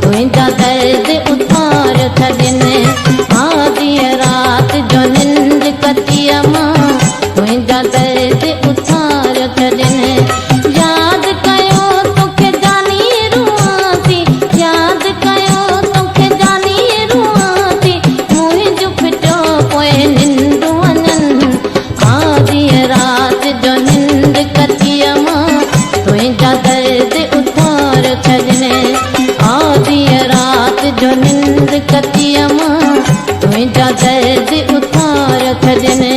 तुझा दर्द उतार छॾने आधी रात जो निंद कतिया मां तुझा दर्द उतार छॾने याद कयो तोखे जानी रुआं थी याद कयो तोखे जानी रुआं थी मुंहिंजो फिटो पोइ निंद वञनि आधी रात जो निंद कतिया मां तुझा दर्द उतार छॾने आधी रात जो निंद कतिया मां तुझा दर्द उतार छॾने।